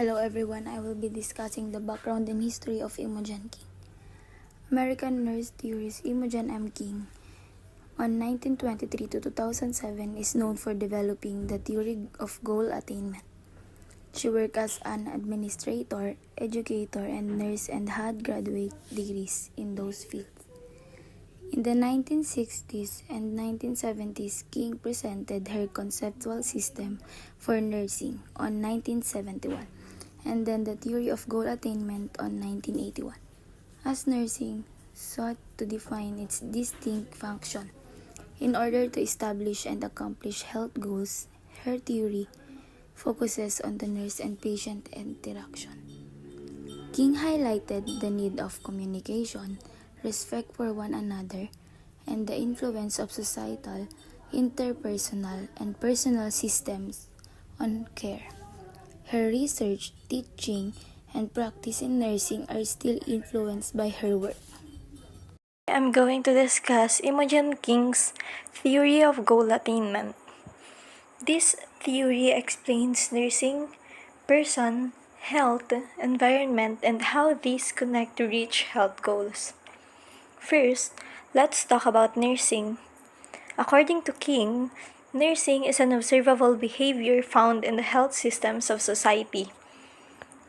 Hello everyone, I will be discussing the background and history of Imogene King. American nurse theorist Imogene M. King on 1923 to 2007 is known for developing the theory of goal attainment. She worked as an administrator, educator, and nurse and had graduate degrees in those fields. In the 1960s and 1970s, King presented her conceptual system for nursing on 1971, and then the theory of goal attainment on 1981. As nursing sought to define its distinct function in order to establish and accomplish health goals, her theory focuses on the nurse and patient interaction. King highlighted the need of communication, respect for one another, and the influence of societal, interpersonal, and personal systems on care. Her research, teaching, and practice in nursing are still influenced by her work. I'm going to discuss Imogene King's theory of goal attainment. This theory explains nursing, person, health, environment, and how these connect to reach health goals. First, let's talk about nursing. According to King, nursing is an observable behavior found in the health systems of society.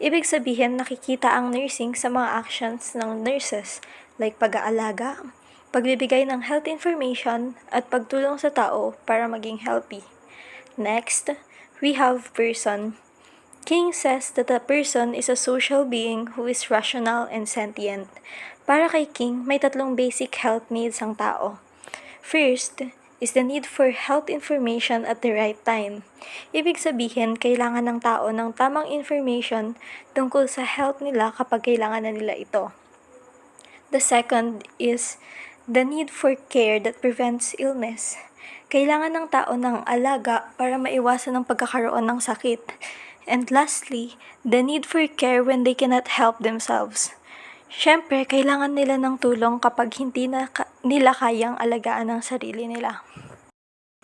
Ibig sabihin, nakikita ang nursing sa mga actions ng nurses like pag-aalaga, pagbibigay ng health information, at pagtulong sa tao para maging healthy. Next, we have person. King says that a person is a social being who is rational and sentient. Para kay King, may tatlong basic health needs ang tao. First is the need for health information at the right time. Ibig sabihin, kailangan ng tao ng tamang information tungkol sa health nila kapag kailangan na nila ito. The second is the need for care that prevents illness. Kailangan ng tao ng alaga para maiwasan ang pagkakaroon ng sakit. And lastly, the need for care when they cannot help themselves. Siyempre, kailangan nila ng tulong kapag hindi nila kayang alagaan ang sarili nila.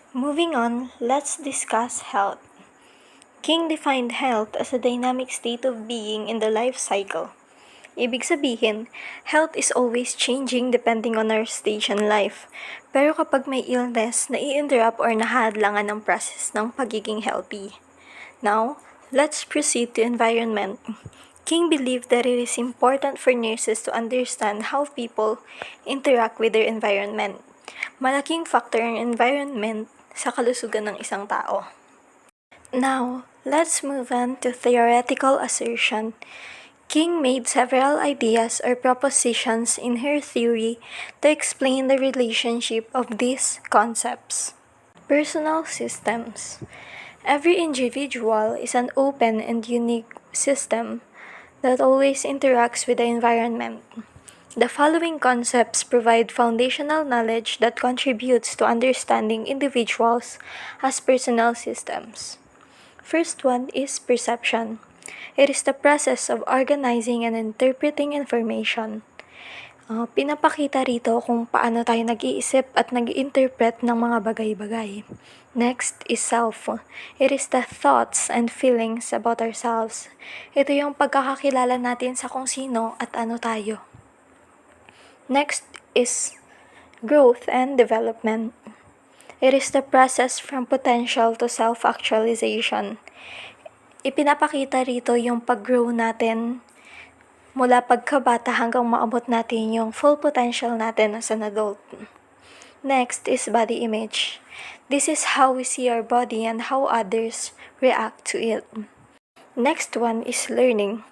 Moving on, let's discuss health. King defined health as a dynamic state of being in the life cycle. Ibig sabihin, health is always changing depending on our stage in life. Pero kapag may illness, nai-interrupt or nahadlangan ng process ng pagiging healthy. Now, let's proceed to environment. King believed that it is important for nurses to understand how people interact with their environment. Malaking factor ang environment sa kalusugan ng isang tao. Now, let's move on to theoretical assertion. King made several ideas or propositions in her theory to explain the relationship of these concepts. Personal systems. Every individual is an open and unique system that always interacts with the environment. The following concepts provide foundational knowledge that contributes to understanding individuals as personal systems. First one is perception. It is the process of organizing and interpreting information. Pinapakita rito kung paano tayo nag-iisip at nag-interpret ng mga bagay-bagay. Next is self. It is the thoughts and feelings about ourselves. Ito yung pagkakakilala natin sa kung sino at ano tayo. Next is growth and development. It is the process from potential to self-actualization. Ipinapakita rito yung pag-grow natin mula pagkabata hanggang maabot natin yung full potential natin as an adult. Next is body image. This is how we see our body and how others react to it. Next one is learning.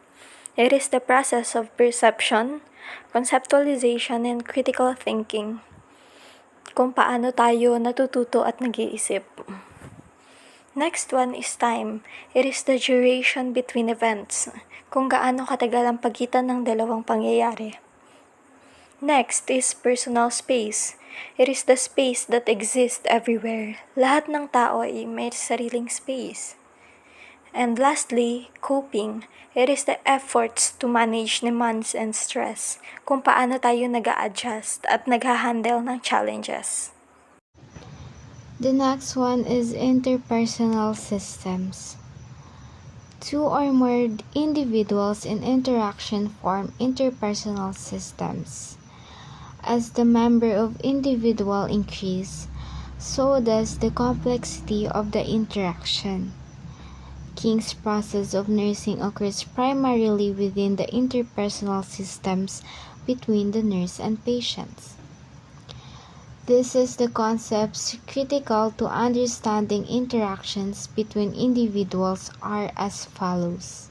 It is the process of perception, conceptualization, and critical thinking. Kung paano tayo natututo at nag-iisip. Next one is time. It is the duration between events. Kung gaano katagal ang pagitan ng dalawang pangyayari. Next is personal space. It is the space that exists everywhere. Lahat ng tao ay may sariling space. And lastly, coping. It is the efforts to manage demands and stress. Kung paano tayo nag-a-adjust at nag-handle ng challenges. The next one is interpersonal systems. Two or more individuals in interaction form interpersonal systems. As the number of individuals increase, so does the complexity of the interaction. King's process of nursing occurs primarily within the interpersonal systems between the nurse and patients. This is the concepts critical to understanding interactions between individuals are as follows.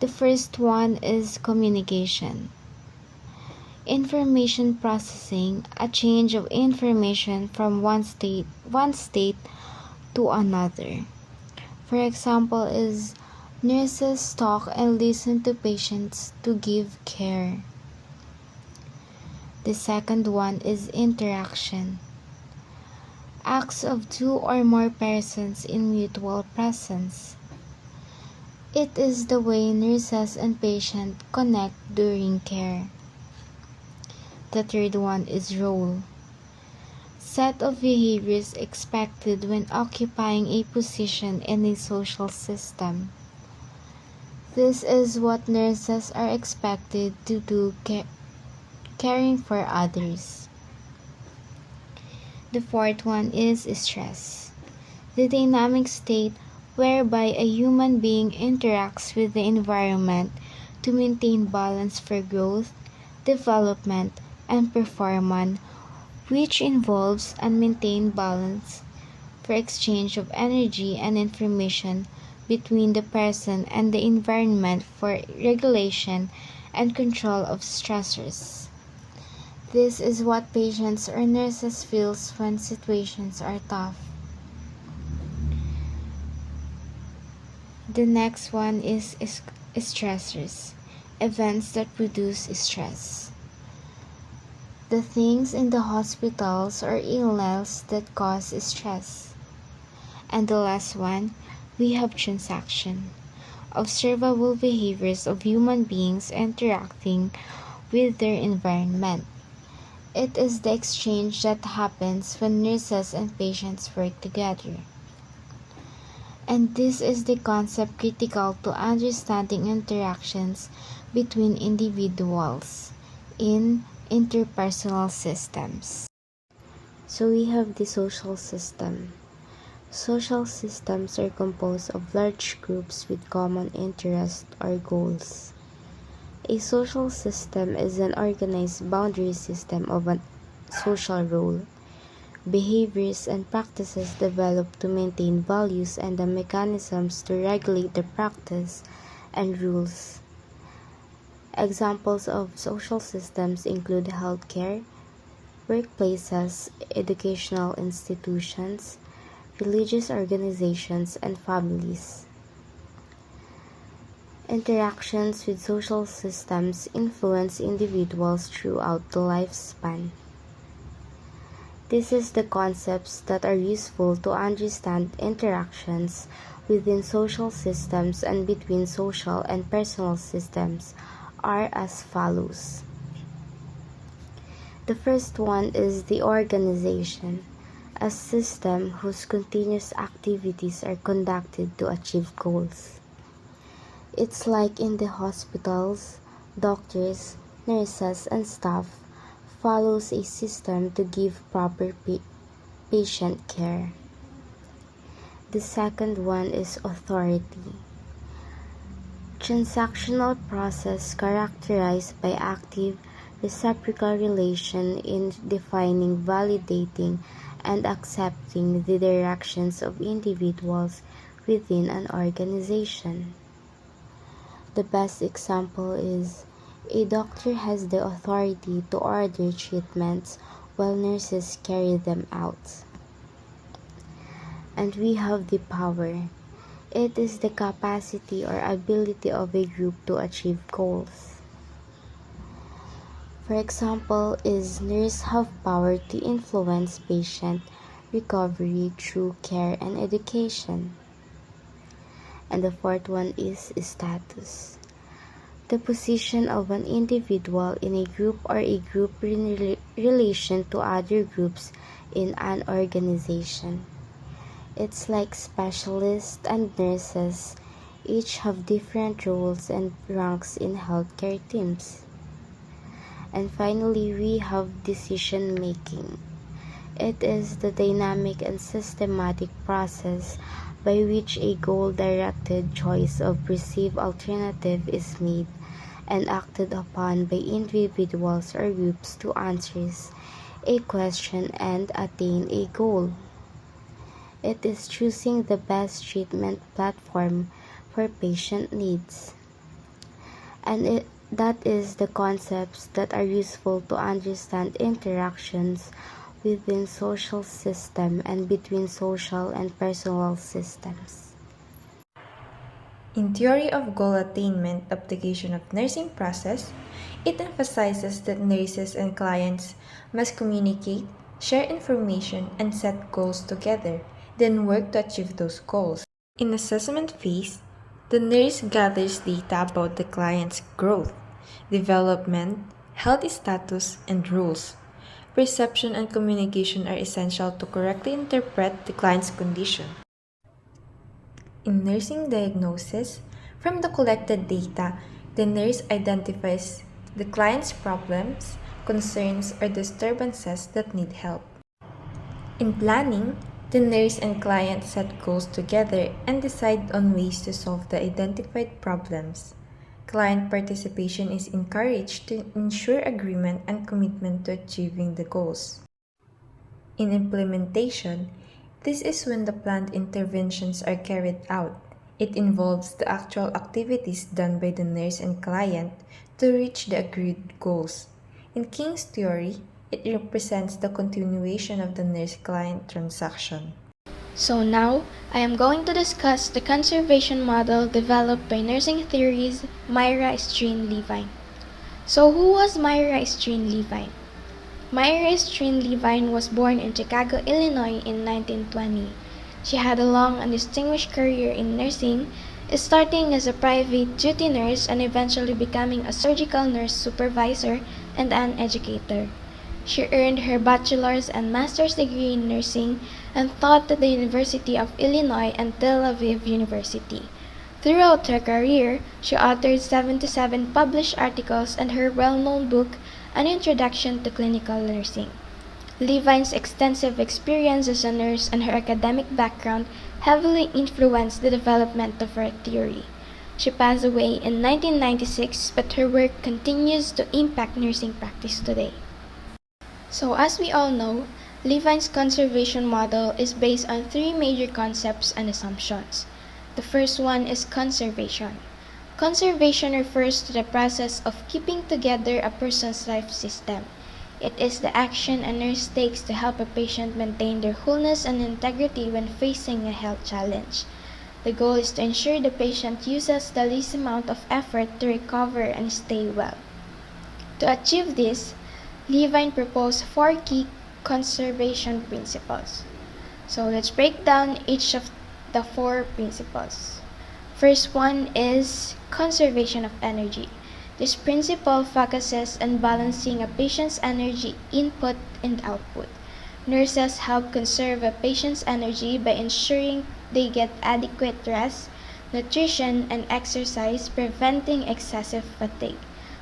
The first one is communication. Information processing, a change of information from one state to another. For example, is nurses talk and listen to patients to give care. The second one is interaction. Acts of two or more persons in mutual presence. It is the way nurses and patients connect during care. The third one is role. Set of behaviors expected when occupying a position in a social system. This is what nurses are expected to do caring for others. The fourth one is stress. The dynamic state whereby a human being interacts with the environment to maintain balance for growth, development, and performance, which involves and maintain balance for exchange of energy and information between the person and the environment for regulation and control of stressors. This is what patients or nurses feel when situations are tough. The next one is stressors, events that produce stress. The things in the hospitals or illness that cause stress. And the last one, we have transaction, observable behaviors of human beings interacting with their environment. It is the exchange that happens when nurses and patients work together. And this is the concept critical to understanding interactions between individuals in interpersonal systems. So we have the social system. Social systems are composed of large groups with common interests or goals. A social system is an organized boundary system of a social role, behaviors, and practices developed to maintain values and the mechanisms to regulate the practice and rules. Examples of social systems include healthcare, workplaces, educational institutions, religious organizations, and families. Interactions with social systems influence individuals throughout the lifespan. This is the concepts that are useful to understand interactions within social systems and between social and personal systems are as follows. The first one is the organization, a system whose continuous activities are conducted to achieve goals. It's like in the hospitals, doctors, nurses, and staff follows a system to give proper patient care. The second one is authority. Transactional process characterized by active reciprocal relation in defining, validating, and accepting the directions of individuals within an organization. The best example is a doctor has the authority to order treatments while nurses carry them out. And we have the power. It is the capacity or ability of a group to achieve goals. For example, is nurses have power to influence patient recovery through care and education. And the fourth one is status. The position of an individual in a group or a group in relation to other groups in an organization. It's like specialists and nurses Each have different roles and ranks in healthcare teams. And finally, we have decision making. It is the dynamic and systematic process by which a goal-directed choice of perceived alternative is made and acted upon by individuals or groups to answer a question and attain a goal. It is choosing the best treatment platform for patient needs. That is the concepts that are useful to understand interactions within social system and between social and personal systems. In theory of goal attainment application of nursing process, it emphasizes that nurses and clients must communicate, share information, and set goals together, then work to achieve those goals. In assessment phase, the nurse gathers data about the client's growth, development, health status, and rules. Perception and communication are essential to correctly interpret the client's condition. In nursing diagnosis, from the collected data, the nurse identifies the client's problems, concerns, or disturbances that need help. In planning, the nurse and client set goals together and decide on ways to solve the identified problems. Client participation is encouraged to ensure agreement and commitment to achieving the goals. In implementation, this is when the planned interventions are carried out. It involves the actual activities done by the nurse and client to reach the agreed goals. In King's theory, it represents the continuation of the nurse-client transaction. So now, I am going to discuss the conservation model developed by nursing theories Myra, Estrin, Levine. So who was Myra, Estrin, Levine? Myra Estrin Levine was born in Chicago, Illinois in 1920. She had a long and distinguished career in nursing, starting as a private duty nurse and eventually becoming a surgical nurse supervisor and an educator. She earned her bachelor's and master's degree in nursing and taught at the University of Illinois and Tel Aviv University. Throughout her career, she authored 77 published articles and her well-known book, An Introduction to Clinical Nursing. Levine's extensive experience as a nurse and her academic background heavily influenced the development of her theory. She passed away in 1996, but her work continues to impact nursing practice today. So as we all know, Levine's conservation model is based on three major concepts and assumptions. The first one is conservation. Conservation refers to the process of keeping together a person's life system. It is the action a nurse takes to help a patient maintain their wholeness and integrity when facing a health challenge. The goal is to ensure the patient uses the least amount of effort to recover and stay well. To achieve this, Levine proposed four key conservation principles. So let's break down each of the four principles. First one is conservation of energy. This principle focuses on balancing a patient's energy input and output. Nurses help conserve a patient's energy by ensuring they get adequate rest, nutrition, and exercise, preventing excessive fatigue.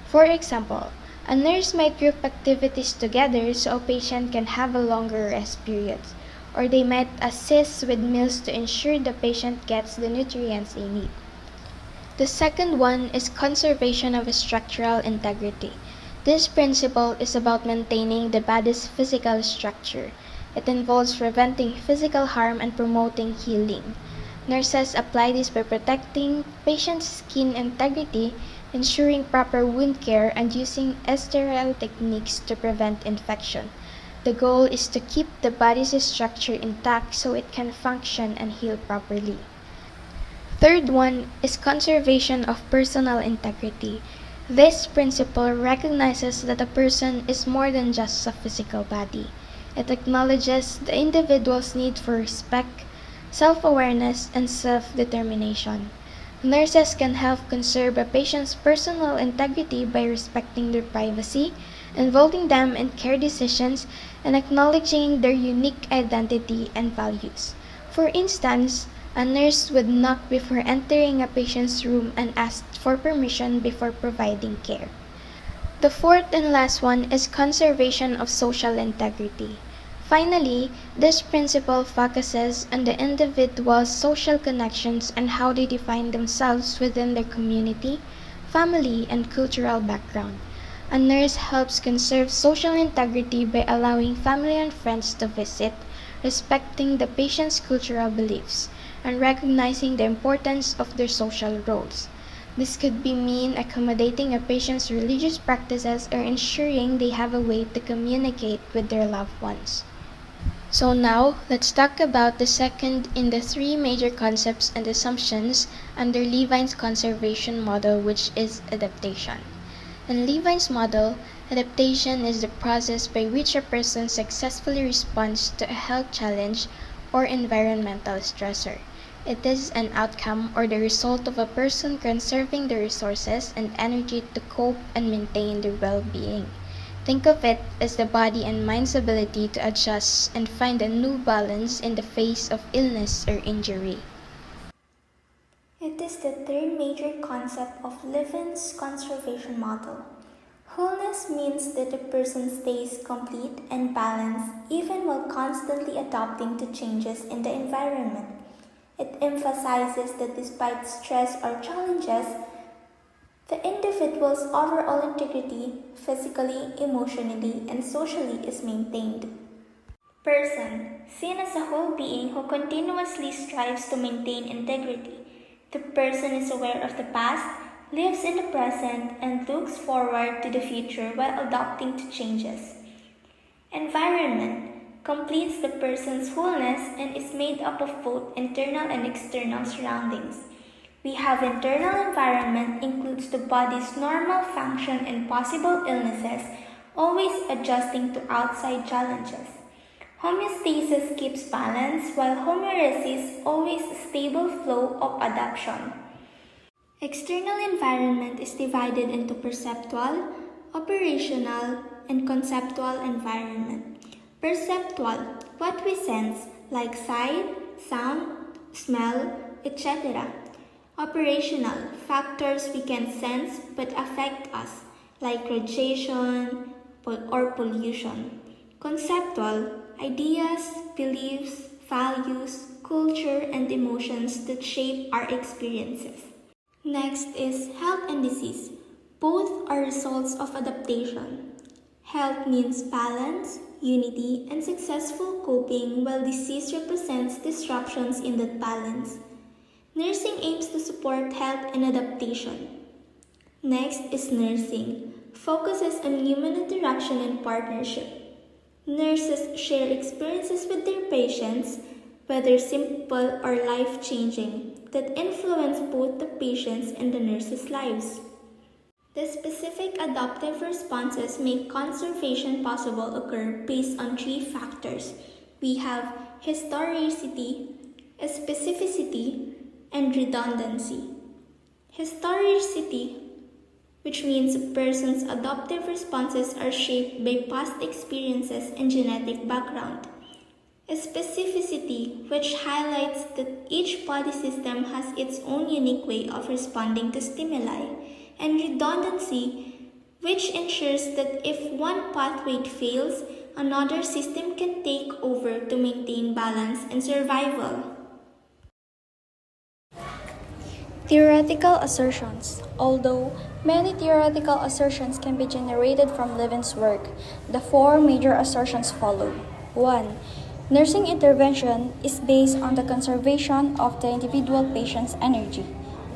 For example, a nurse might group activities together so a patient can have a longer rest period, or they might assist with meals to ensure the patient gets the nutrients they need. The second one is conservation of structural integrity. This principle is about maintaining the body's physical structure. It involves preventing physical harm and promoting healing. Nurses apply this by protecting patients' skin integrity, ensuring proper wound care, and using sterile techniques to prevent infection. The goal is to keep the body's structure intact so it can function and heal properly. Third one is conservation of personal integrity. This principle recognizes that a person is more than just a physical body. It acknowledges the individual's need for respect, self-awareness, and self-determination. Nurses can help conserve a patient's personal integrity by respecting their privacy, involving them in care decisions, and acknowledging their unique identity and values. For instance, A nurse would knock before entering a patient's room and ask for permission before providing care. The fourth and last one is conservation of social integrity. Finally, this principle focuses on the individual's social connections and how they define themselves within their community, family, and cultural background. A nurse helps conserve social integrity by allowing family and friends to visit, respecting the patient's cultural beliefs, and recognizing the importance of their social roles. This could be mean accommodating a patient's religious practices or ensuring they have a way to communicate with their loved ones. So now, let's talk about the second in the three major concepts and assumptions under Levine's conservation model, which is adaptation. In Levine's model, adaptation is the process by which a person successfully responds to a health challenge or environmental stressor. It is an outcome or the result of a person conserving the resources and energy to cope and maintain their well-being. Think of it as the body and mind's ability to adjust and find a new balance in the face of illness or injury. It is the third major concept of Levine's conservation model. Wholeness means that a person stays complete and balanced even while constantly adapting to changes in the environment. It emphasizes that despite stress or challenges, the individual's overall integrity, physically, emotionally, and socially, is maintained. Person, seen as a whole being who continuously strives to maintain integrity. The person is aware of the past, lives in the present, and looks forward to the future while adapting to changes. Environment completes the person's wholeness and is made up of both internal and external surroundings. We have internal environment includes the body's normal function and possible illnesses, always adjusting to outside challenges. Homeostasis keeps balance, while homeostasis always a stable flow of adaptation. External environment is divided into perceptual, operational, and conceptual environment. Perceptual, what we sense, like sight, sound, smell, etc. Operational, factors we can sense but affect us, like radiation or pollution. Conceptual, ideas, beliefs, values, culture, and emotions that shape our experiences. Next is health and disease. Both are results of adaptation. Health means balance, unity, and successful coping, while disease represents disruptions in that balance. Nursing aims to support health and adaptation. Next is nursing, focuses on human interaction and partnership. Nurses share experiences with their patients, whether simple or life-changing, that influence both the patients and the nurses' lives. The specific adaptive responses make conservation possible occur based on three factors. We have historicity, specificity, and redundancy. Historicity, which means a person's adaptive responses are shaped by past experiences and genetic background. Specificity, which highlights that each body system has its own unique way of responding to stimuli, and redundancy, which ensures that if one pathway fails, another system can take over to maintain balance and survival. Theoretical assertions. Although many theoretical assertions can be generated from Levine's work, the four major assertions follow. 1. Nursing intervention is based on the conservation of the individual patient's energy.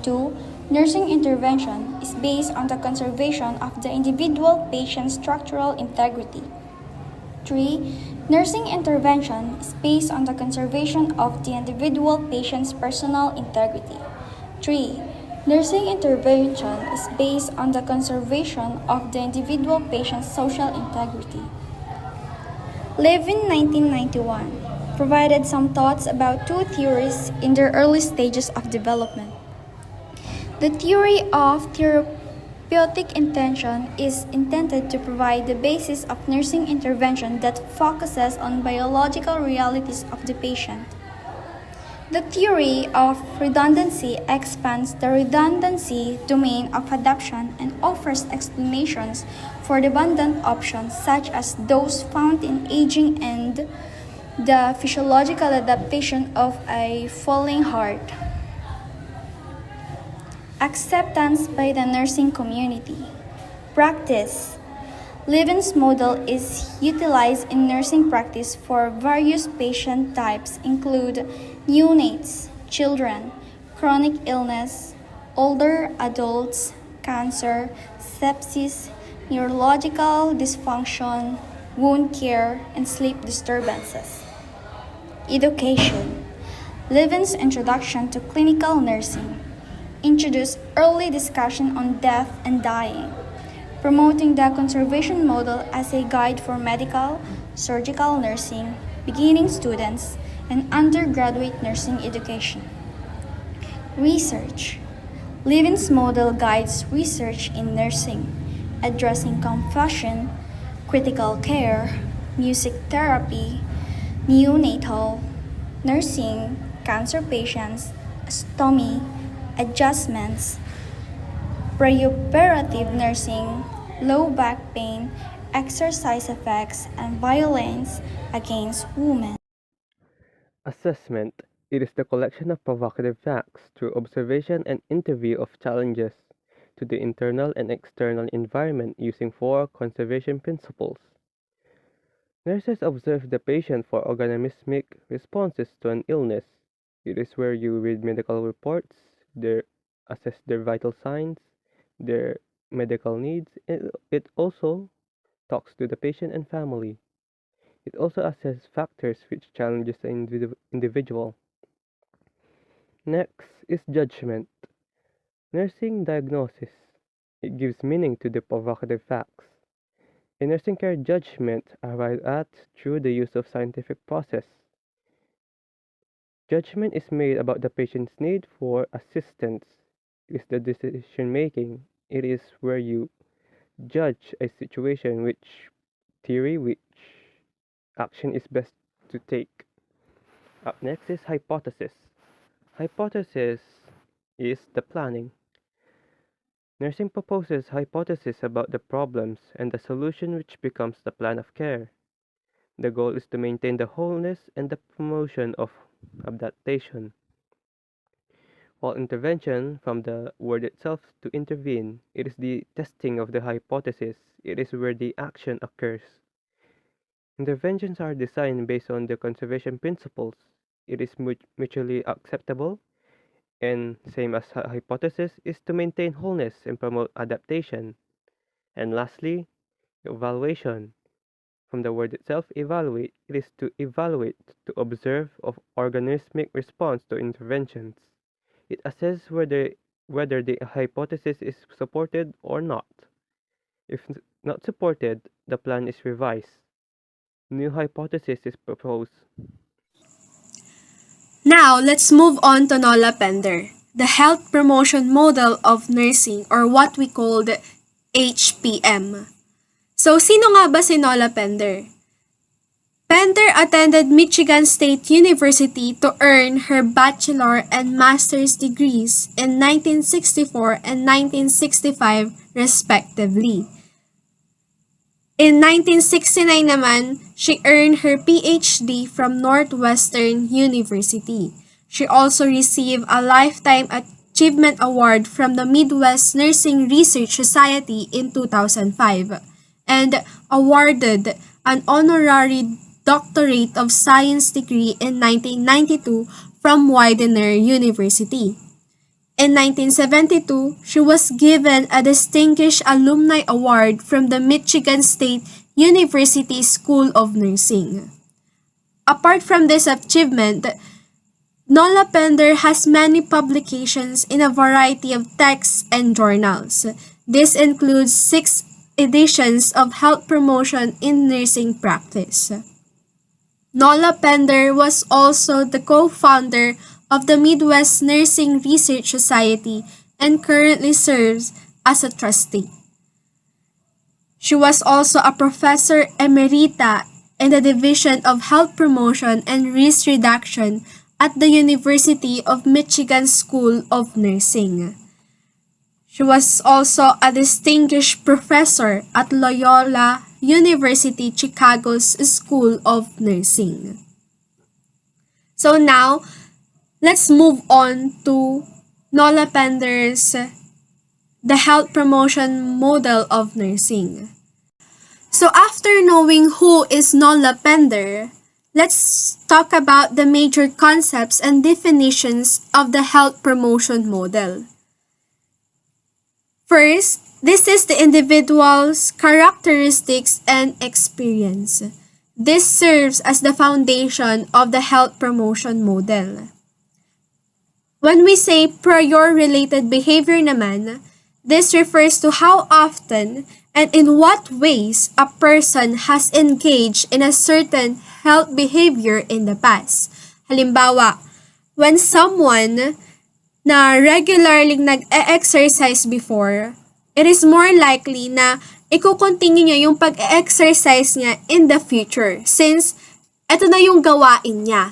2. Nursing intervention is based on the conservation of the individual patient's structural integrity. 3. Nursing intervention is based on the conservation of the individual patient's personal integrity. 3. Nursing intervention is based on the conservation of the individual patient's social integrity. Levine, 1991, provided some thoughts about two theories in their early stages of development. The theory of therapeutic intention is intended to provide the basis of nursing intervention that focuses on biological realities of the patient. The theory of redundancy expands the redundancy domain of adaptation and offers explanations for redundant options such as those found in aging and the physiological adaptation of a falling heart. Acceptance by the nursing community. Practice. Levine's model is utilized in nursing practice for various patient types include neonates, children, chronic illness, older adults, cancer, sepsis, neurological dysfunction, wound care, and sleep disturbances. Education. Levine's introduction to clinical nursing introduced early discussion on death and dying, promoting the conservation model as a guide for medical, surgical nursing, beginning students, and undergraduate nursing education. Research. Levine's model guides research in nursing, addressing compassion, critical care, music therapy, neonatal nursing, cancer patients, stomy, adjustments, preoperative nursing, low back pain, exercise effects, and violence against women. Assessment. It is the collection of provocative facts through observation and interview of challenges to the internal and external environment using four conservation principles. Nurses observe the patient for organismic responses to an illness. It is where you read medical reports, assess their vital signs, their medical needs. It also talks to the patient and family. It also assesses factors which challenges the individual. Next is judgment. Nursing diagnosis. It gives meaning to the provocative facts. In nursing care, judgment arrived at through the use of scientific process. Judgment is made about the patient's need for assistance. It is the decision making. It is where you judge a situation which action is best to take. Up next is hypothesis. Hypothesis is the planning. Nursing proposes hypotheses about the problems and the solution which becomes the plan of care. The goal is to maintain the wholeness and the promotion of adaptation. While intervention, from the word itself to intervene, it is the testing of the hypothesis. It is where the action occurs. Interventions are designed based on the conservation principles. It is mutually acceptable, and same as hypothesis, is to maintain wholeness and promote adaptation. And lastly, evaluation. From the word itself, evaluate, it is to evaluate, to observe of organismic response to interventions. It assesses whether the hypothesis is supported or not. If not supported, the plan is revised. New hypothesis is proposed. Now, let's move on to Nola Pender, the health promotion model of nursing or what we call the HPM. So, sino nga ba si Nola Pender? Pender attended Michigan State University to earn her bachelor and master's degrees in 1964 and 1965 respectively. In 1969 naman, she earned her PhD from Northwestern University. She also received a Lifetime Achievement Award from the Midwest Nursing Research Society in 2005 and awarded an honorary Doctorate of Science degree in 1992 from Widener University. In 1972, she was given a Distinguished Alumni Award from the Michigan State University School of Nursing. Apart from this achievement, Nola Pender has many publications in a variety of texts and journals. This includes 6 editions of Health Promotion in Nursing Practice. Nola Pender was also the co-founder of the Midwest Nursing Research Society and currently serves as a trustee. She was also a professor emerita in the Division of Health Promotion and Risk Reduction at the University of Michigan School of Nursing. She was also a distinguished professor at Loyola University Chicago's School of Nursing. So now, let's move on to Nola Pender's The Health Promotion Model of Nursing. So after knowing who is Nola Pender, let's talk about the major concepts and definitions of the health promotion model. First, this is the individual's characteristics and experience. This serves as the foundation of the health promotion model. When we say prior-related behavior naman, this refers to how often and in what ways a person has engaged in a certain health behavior in the past. Halimbawa, when someone na regularly nag-e-exercise before, it is more likely na i-continue niya yung pag-exercise niya in the future since ito na yung gawain niya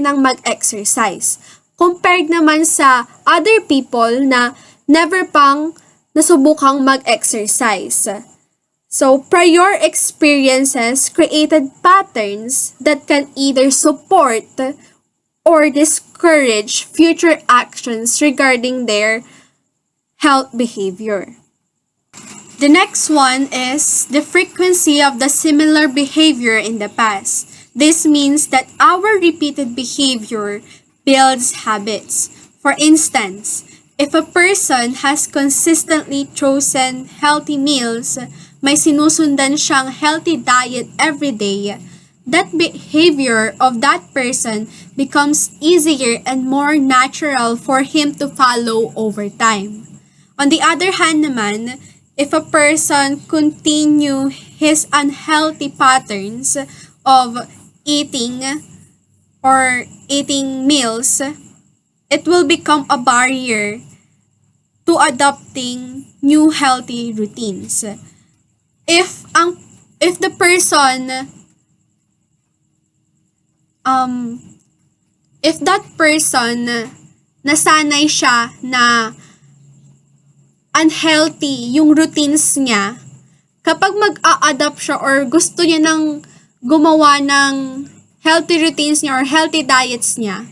ng mag-exercise. Compared naman sa other people na never pang nasubukang mag-exercise. So, prior experiences created patterns that can either support or discourage future actions regarding their health behavior. The next one is the frequency of the similar behavior in the past. This means that our repeated behavior builds habits. For instance, if a person has consistently chosen healthy meals, may sinusundan siyang healthy diet every day, that behavior of that person becomes easier and more natural for him to follow over time. On the other hand naman, if a person continue his unhealthy patterns of eating meals, it will become a barrier to adopting new healthy routines. If the person if that person nasanay siya na unhealthy yung routines niya, kapag mag-a-adapt siya or gusto niya nang gumawa ng healthy routines niya or healthy diets niya,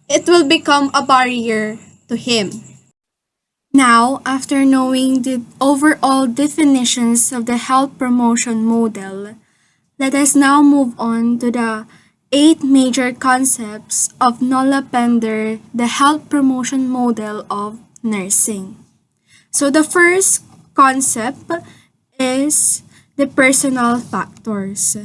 it will become a barrier to him. Now, after knowing the overall definitions of the health promotion model, let us now move on to the 8 major concepts of Nola Pender, the health promotion model of nursing. So the first concept is the personal factors.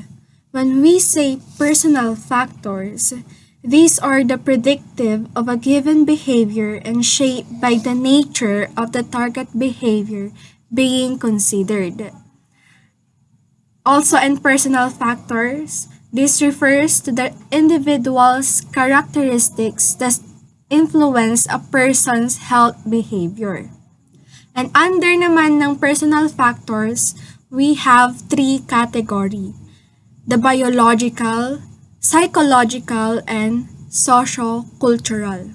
When we say personal factors, these are the predictive of a given behavior and shaped by the nature of the target behavior being considered. Also in personal factors, this refers to the individual's characteristics that influence a person's health behavior. And under naman ng personal factors, we have 3 categories: the biological, psychological, and socio-cultural.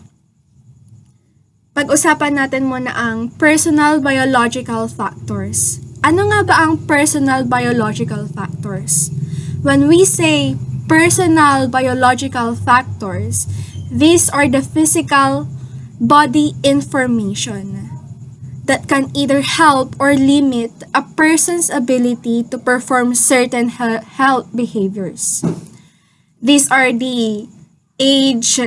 Pag-usapan natin muna ang personal biological factors. Ano nga ba ang personal biological factors? When we say personal biological factors, these are the physical body information that can either help or limit a person's ability to perform certain health behaviors. These are the age,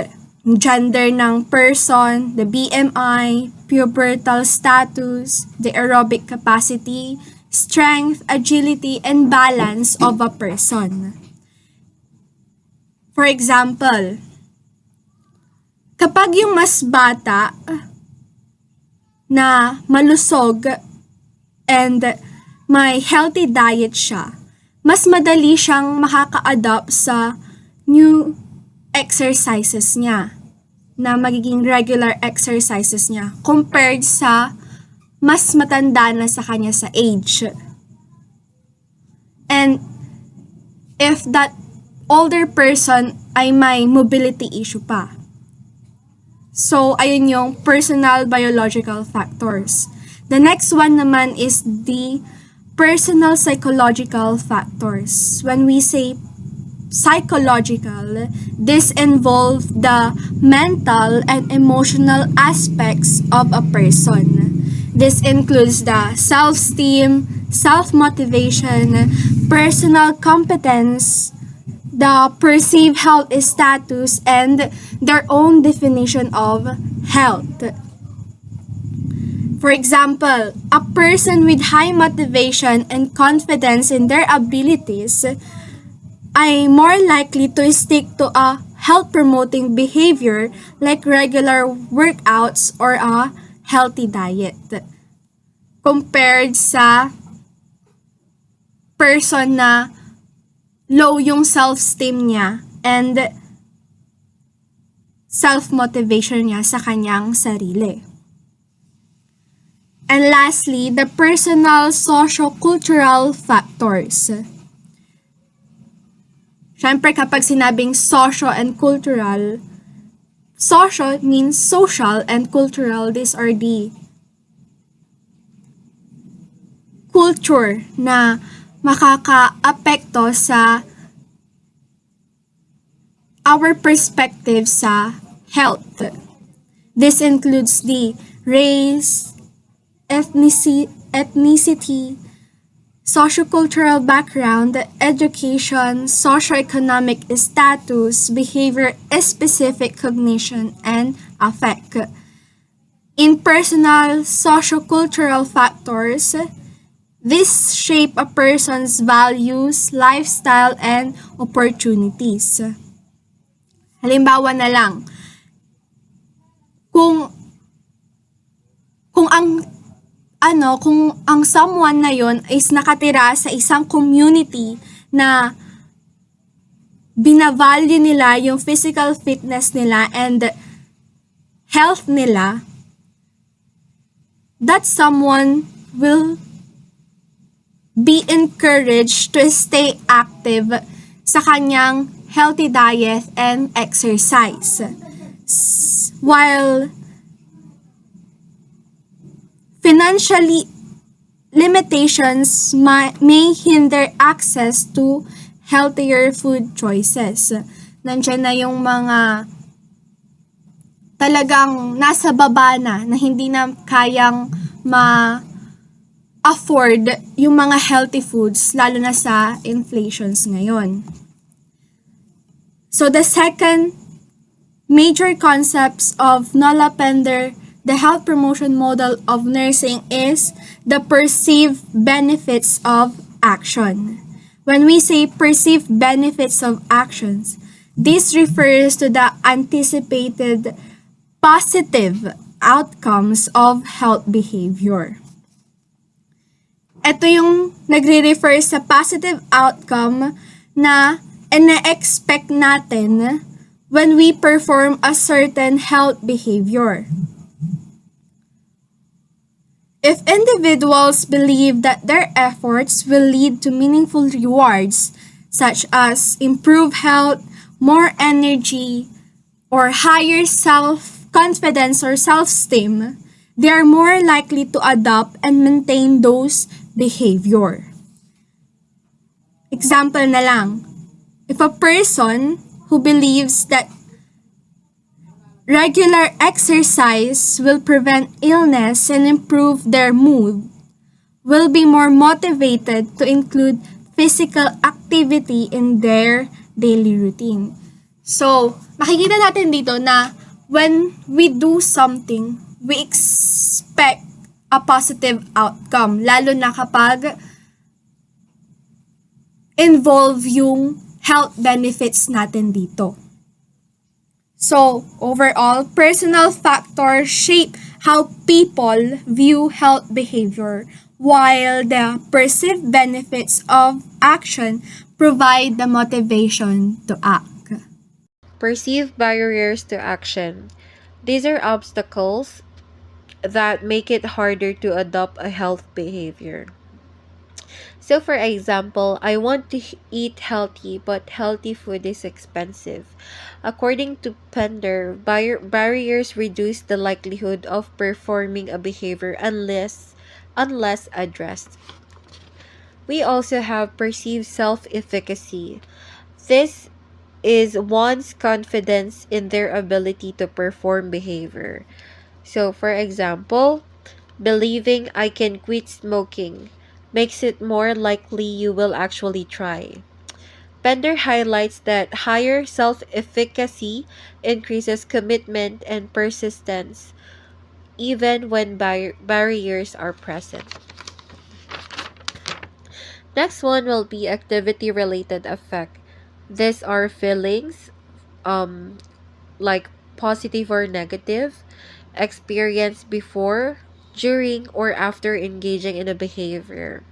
gender ng person, the BMI, pubertal status, the aerobic capacity, strength, agility, and balance of a person. For example, kapag yung mas bata na malusog and may healthy diet siya, mas madali siyang makaka-adapt sa new exercises niya, na magiging regular exercises niya, compared sa mas matanda na sa kanya sa age. And if that older person ay may mobility issue pa. So, ayun yung personal biological factors. The next one naman is the personal psychological factors. When we say psychological, this involves the mental and emotional aspects of a person. This includes the self-esteem, self-motivation, personal competence, the perceived health status, and their own definition of health. For example, a person with high motivation and confidence in their abilities ay more likely to stick to a health-promoting behavior like regular workouts or a healthy diet compared sa person na low yung self-esteem niya and self-motivation niya sa kanyang sarili. And lastly, the personal socio-cultural factors. Siyempre, kapag sinabing socio and cultural, socio means social and cultural. These are the culture na makaka-apekto sa our perspective sa health. This includes the race, ethnicity, sociocultural background, education, socioeconomic status, behavior-specific cognition, and affect. In personal sociocultural factors, this shape a person's values, lifestyle, and opportunities. Halimbawa na lang, kung ang someone na yon is nakatira sa isang community na binavalue nila yung physical fitness nila and health nila, that someone will be encouraged to stay active sa kanyang healthy diet and exercise. While financially limitations may hinder access to healthier food choices. Nandiyan na yung mga talagang nasa baba na hindi na kayang afford yung mga healthy foods, lalo na sa inflations ngayon. So the second major concepts of Nola Pender, the health promotion model of nursing, is the perceived benefits of action. When we say perceived benefits of actions, this refers to the anticipated positive outcomes of health behavior. Ito yung nagre-refer sa positive outcome na ina-expect natin when we perform a certain health behavior. If individuals believe that their efforts will lead to meaningful rewards, such as improved health, more energy, or higher self-confidence or self-esteem, they are more likely to adopt and maintain those behavior. Example na lang, if a person who believes that regular exercise will prevent illness and improve their mood, will be more motivated to include physical activity in their daily routine. So, makikita natin dito na when we do something, we expect a positive outcome, lalo na kapag involve yung health benefits natin dito. So, overall, personal factors shape how people view health behavior, while the perceived benefits of action provide the motivation to act. Perceived barriers to action. These are obstacles that make it harder to adopt a health behavior. So, for example, I want to eat healthy, but healthy food is expensive. According to Pender, barriers reduce the likelihood of performing a behavior unless addressed. We also have perceived self-efficacy. This is one's confidence in their ability to perform behavior. So, for example, believing I can quit smoking makes it more likely you will actually try. Bender highlights that higher self efficacy increases commitment and persistence even when barriers are present. Next one will be activity related effect. These are feelings, um, like positive or negative, experienced before, during, or after engaging in a behavior.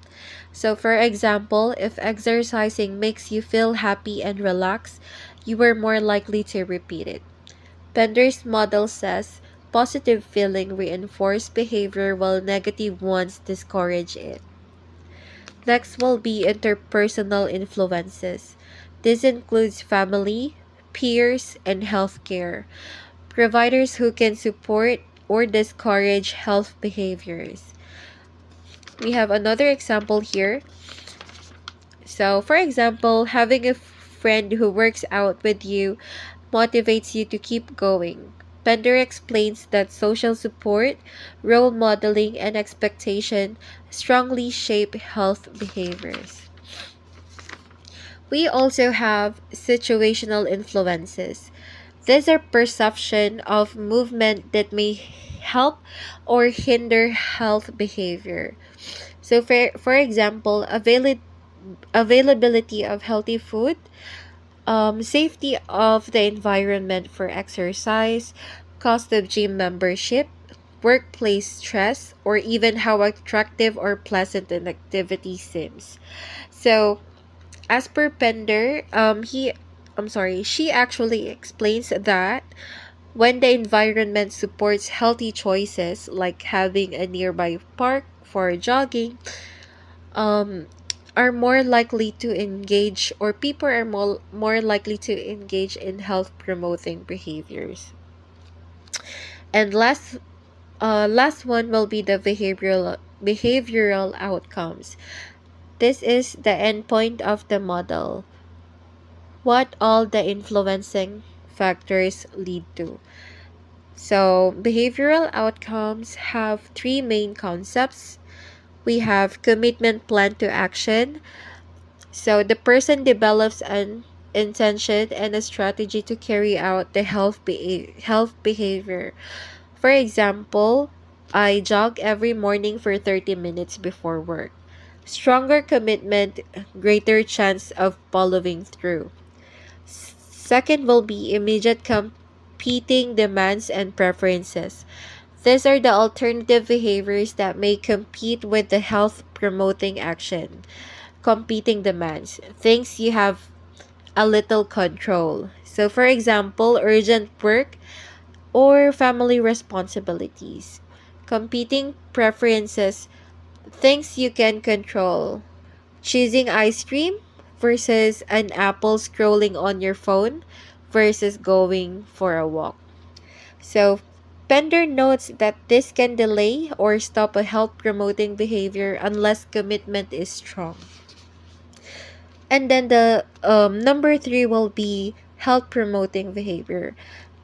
So, for example, if exercising makes you feel happy and relaxed, you are more likely to repeat it. Pender's model says positive feeling reinforce behavior while negative ones discourage it. Next will be interpersonal influences. This includes family, peers, and healthcare. Providers who can support or discourage health behaviors. We have another example here. So, for example, having a friend who works out with you motivates you to keep going. Pender explains that social support, role modeling, and expectation strongly shape health behaviors. We also have situational influences. These are perception of movement that may help or hinder health behavior. So, for example, availability of healthy food, safety of the environment for exercise, cost of gym membership, workplace stress, or even how attractive or pleasant an activity seems. So, as per Pender, she actually explains that when the environment supports healthy choices like having a nearby park for jogging, um, are more likely to engage, or people are more likely to engage in health promoting behaviors. And last one will be the behavioral outcomes. This is the endpoint of the model. What all the influencing factors lead to. So, behavioral outcomes have three main concepts. We have commitment plan to action. So, the person develops an intention and a strategy to carry out the health behavior. For example, I jog every morning for 30 minutes before work. Stronger commitment, greater chance of following through. Second will be immediate competing demands and preferences. These are the alternative behaviors that may compete with the health promoting action. Competing demands, things you have a little control. So, for example, urgent work or family responsibilities. Competing preferences, things you can control. Choosing ice cream versus an apple scrolling on your phone versus going for a walk. So, Pender notes that this can delay or stop a health promoting behavior unless commitment is strong. And then the number three will be health promoting behavior.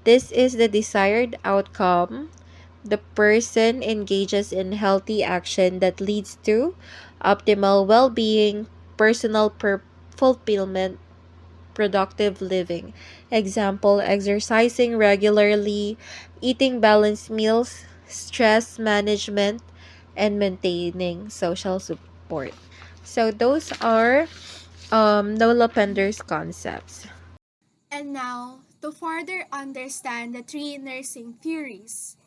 This is the desired outcome. The person engages in healthy action that leads to optimal well being, personal fulfillment, productive living. Example, exercising regularly, eating balanced meals, stress management, and maintaining social support. So, those are Nola Pender's concepts. And now, to further understand the three nursing theories,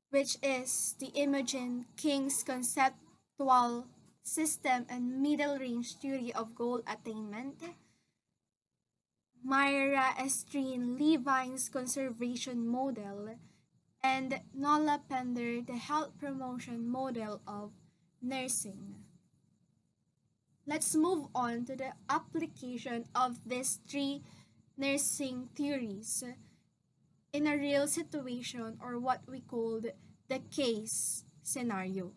which is the Imogene King's conceptual system and middle range theory of goal attainment, Myra Estrin Levine's conservation model, and Nola Pender the health promotion model of nursing. Let's move on to the application of these three nursing theories in a real situation, or what we called the case scenario.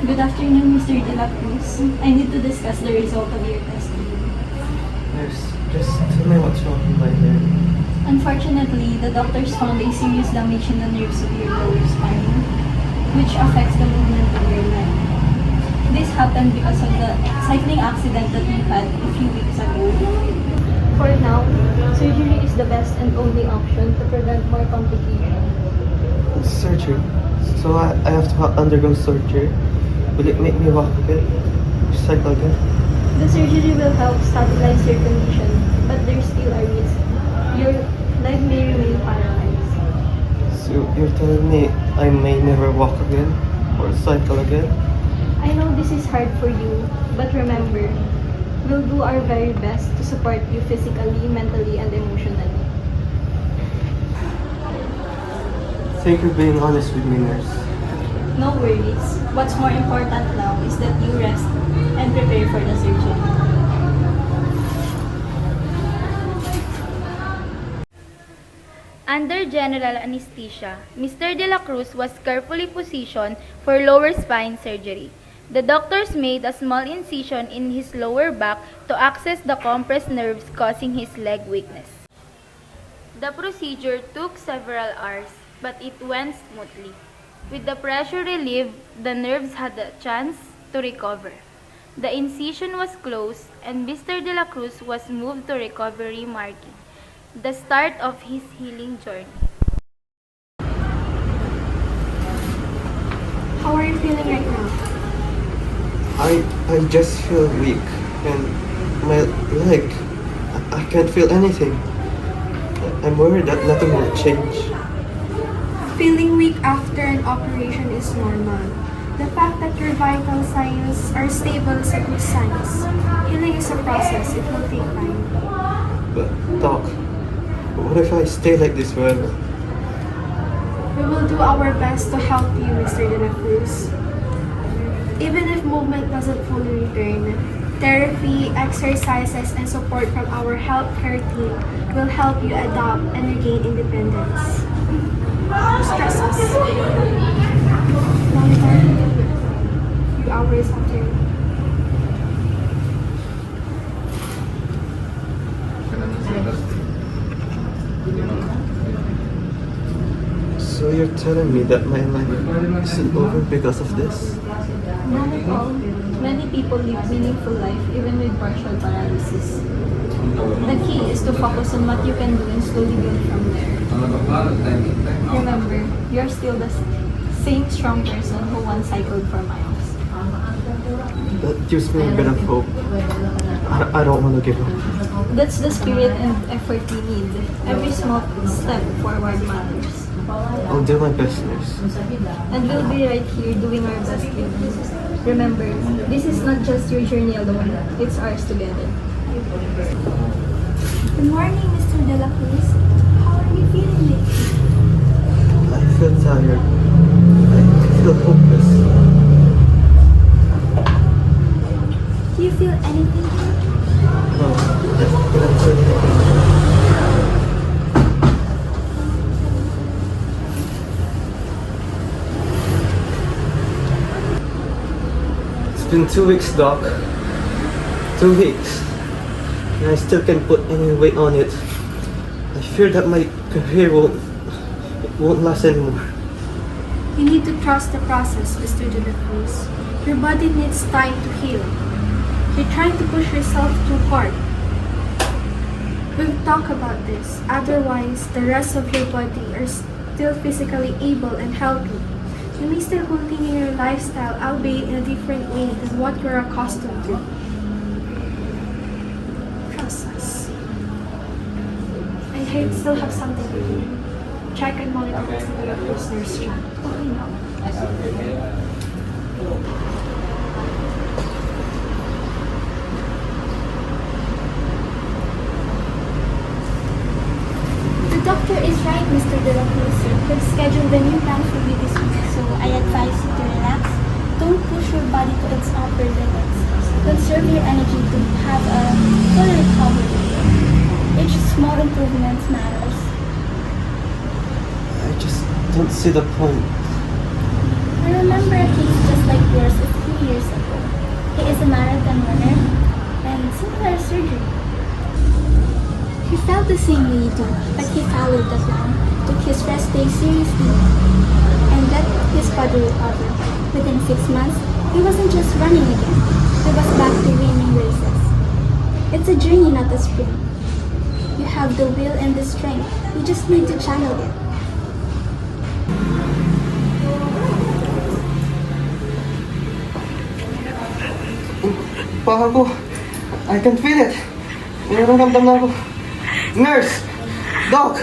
Good afternoon, Mr. De La Cruz. I need to discuss the result of your testing. Nurse, just tell me what's wrong with my hair. Unfortunately, the doctors found a serious damage in the nerves of your lower spine, which affects the movement of your leg. This happened because of the cycling accident that you had a few weeks ago. For now, surgery is the best and only option to prevent more complications. Surgery? So I have to undergo surgery? Will it make me walk again? Cycle again? The surgery will help stabilize your condition, but there's still a risk. Your leg may remain paralyzed. So you're telling me I may never walk again? Or cycle again? I know this is hard for you, but remember, we'll do our very best to support you physically, mentally, and emotionally. Thank you for being honest with me, nurse. No worries. What's more important now is that you rest and prepare for the surgery. Under general anesthesia, Mr. De La Cruz was carefully positioned for lower spine surgery. The doctors made a small incision in his lower back to access the compressed nerves causing his leg weakness. The procedure took several hours, but it went smoothly. With the pressure relieved, the nerves had a chance to recover. The incision was closed and Mr. De La Cruz was moved to recovery, marking the start of his healing journey. How are you feeling right now? I just feel weak and my leg, I can't feel anything. I'm worried that nothing will change. Feeling weak after an operation is normal. The fact that your vital signs are stable is a good sign. Healing is a process, it will take time. But doc, what if I stay like this forever? We will do our best to help you, Mr. De La Cruz. Even if movement doesn't fully return, therapy, exercises, and support from our healthcare team will help you adapt and regain independence. Stress us. Monitor. Few hours after. So you're telling me that my life isn't over because of this? Not at all. Many people live meaningful life even with partial paralysis. The key is to focus on what you can do and slowly build from there. Remember, you're still the same strong person who once cycled for miles. That gives me a bit of hope. I don't want to give up. That's the spirit and effort we need. Every small step forward matters. I'll do my best, nurse. And we'll be right here doing our best with you. Remember, this is not just your journey alone, it's ours together. Good morning, Mr. De La Cruz. How are you feeling lately? I feel tired. I feel hopeless. Do you feel anything? No, I cannot feel anything. It's been 2 weeks, Doc. 2 weeks. And I still can't put any weight on it. I fear that my career won't last anymore. You need to trust the process, Mr. De La Cruz. Your body needs time to heal. You're trying to push yourself too hard. We'll talk about this. Otherwise, the rest of your body are still physically able and healthy. You may still continue your lifestyle, albeit in a different way than what you're accustomed to. Trust us. I still have something to do. Check and monitor Mr. De La Cruz nurse chat. Okay now. The doctor is right Mr. De La Cruz, we've scheduled a new plan for you this week, so I advise you to relax. Don't push your body to its upper limits. Conserve your energy to have a full recovery. Each small improvement matters. I just don't see the point. I remember a case just like yours a few years ago. He is a marathon runner and similar surgery. He felt the same way you do, but he followed the plan, took his rest day seriously, and let his body recover. Within 6 months, he wasn't just running again. He was back to winning races. It's a journey, not a sprint. You have the will and the strength. You just need to channel it. Paa ko. I can feel it. May nararamdam na ako. Nurse! Doc!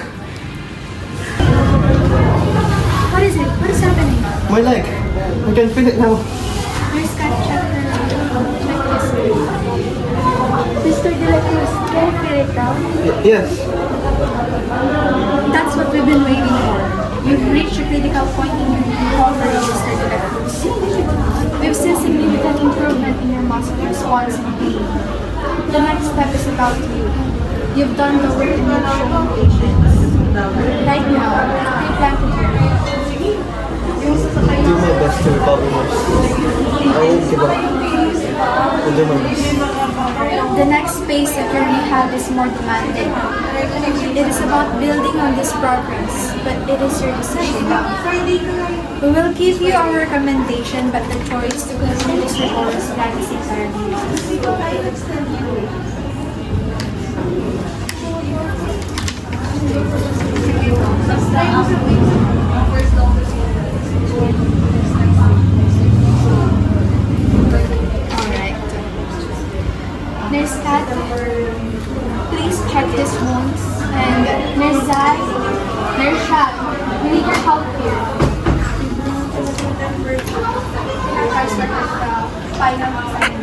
What is it? What is happening? My leg. I can feel it now. Nurse Kat, check this. Mr. De La Cruz, can you feel it now? Yes. That's what we've been waiting for. You've reached a critical point in your recovery, Mr. De La Cruz. We've seen significant improvement in your muscle response and pain. The next step is about you. You've done the work and you've shown patience. Right now, what do you plan to do? Do my best to recover, nurse. I won't give up. I'll do my best. The next phase of your rehab is more demanding. It is about building on this progress, but it is your decision now. We will give you our recommendation, but the choice to continue this recovery plan is entirely yours. Alright. Nurse Kat, please check these wounds. And Nurse Zai, Nurse Shad, we need your help here. Final examination.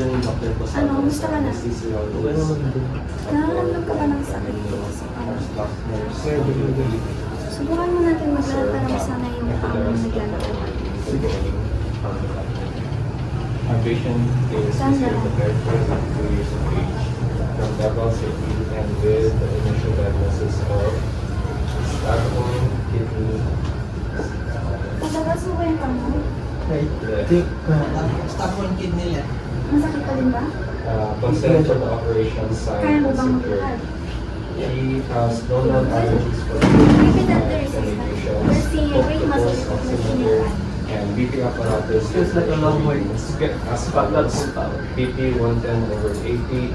Ano, kumusta ka na? Nararamdam ka ba ng sakit dito sa paa? Subukan mo natin maglakad para masanay yung paa mo naglalakad. Our patient is prepared for 2 years of age. From level city and with the initial diagnosis of Stockholm kidney. Matagas mo ba yung paa mo? Stockholm kidney yan. Masakit ka din ba? Consent for the operation Kaya sign mo is bang secured. maglakad? She has no known allergies for Maybe that there is a medications, We're seeing a great muscle pulse oximeter. oximeter, and BP apparatus. Feels like a long way. As follows: BP 110/80,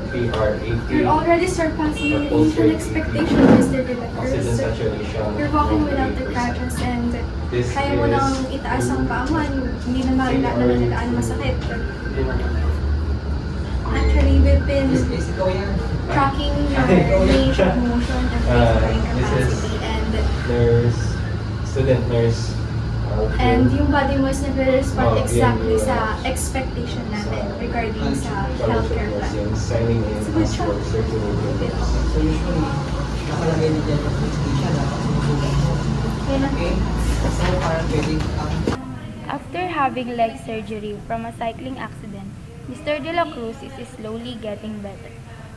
PR 80. You're already surpassing your initial expectation, Mr. De La Oxygen Cruz. saturation. You're walking without the 98%. crutches and This kaya mo is nang itaas ang paa mo, hindi na nalagaan masakit. Actually, we've been tracking your range of motion and weight this is capacity nurse, student nurse. and yung body mo is nagre-respond Oh, exactly yun, sa expectation natin regarding sa healthcare plan. Signing in So, good as job. for circulating. So usually, nakalagay din dyan ng station na Okay na. okay? So parang pwede After having leg surgery from a cycling accident, Mr. De La Cruz is slowly getting better.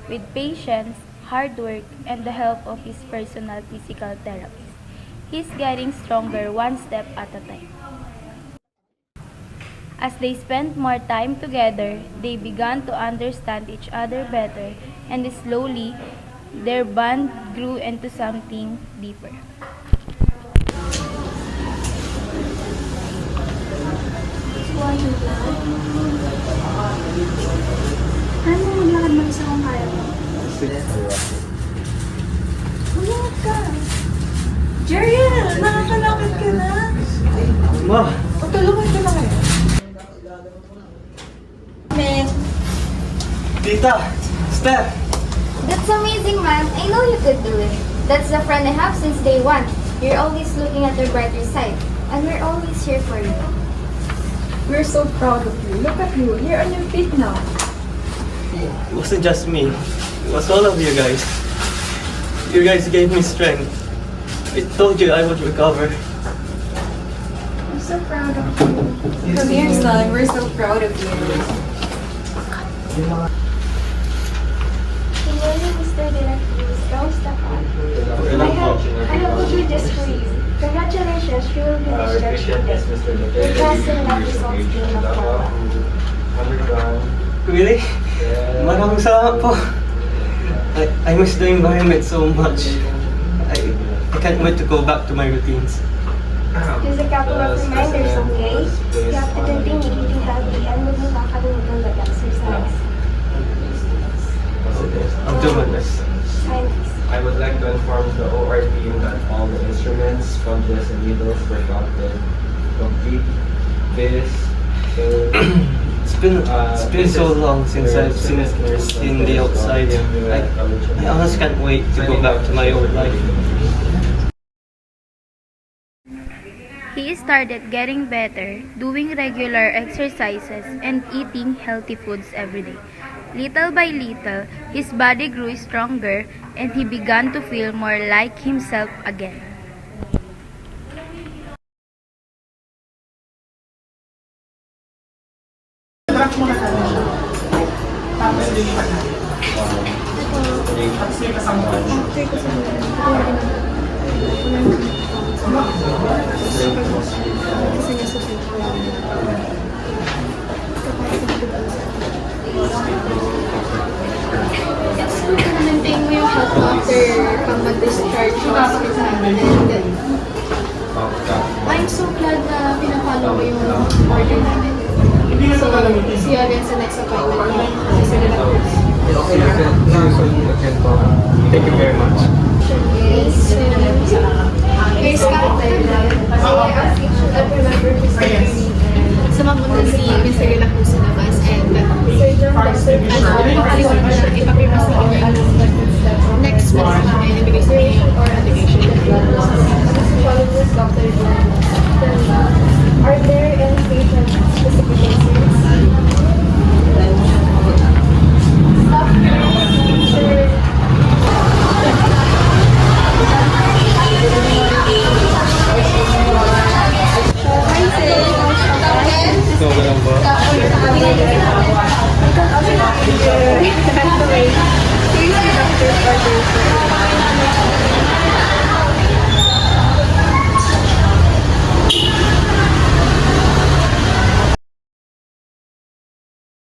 With patience, hard work, and the help of his personal physical therapist, he's getting stronger one step at a time. As they spent more time together, they began to understand each other better, and slowly, their bond grew into something deeper. Ano mo maglakad mag-isa kung kaya mo? Umiyak ka! Jeriel! Nakakalakad ka na! Ma! Patulungan ko na kayo. Tita! Steph! That's amazing, man. I know you could do it. That's the friend I have since day one. You're always looking at the brighter side, and we're always here for you. We're so proud of you. Look at you. You're on your feet now. It wasn't just me. It was all of you guys. You guys gave me strength. I told you I would recover. I'm so proud of you. Come here, son. We're so proud of you. Good morning, Mr. De La Cruz. Kamusta ka? I have good news for you. Congratulations, you will be discharged today. Your test and lab results came up forward. Really? Maraming salamat po. I miss the environment so much. I can't wait to go back to my routines. Just a couple of reminders, okay? You have to continue eating healthy and huwag mo kakalimutan mag-exercise. I'm doing this. I would like to inform the OR team that all the instruments, sponges, and needles were counted complete. It's been so long since I've seen the outside. I honestly can't wait to go back to my old life. He started getting better, doing regular exercises, and eating healthy foods every day. Little by little, his body grew stronger, and he began to feel more like himself again. It's good to maintain mo yung health after kang mag-discharge sa hospital. And I'm so glad na pinapollow mo yung order namin. So, see you again sa next appointment mo. Thank you very much. Here's Captain. I remember his name. Sumama mo si Mr. De La Cruz sa labas and papaliwan ko siya, ipapirma sa inyo next month na ibigay sa inyo or application.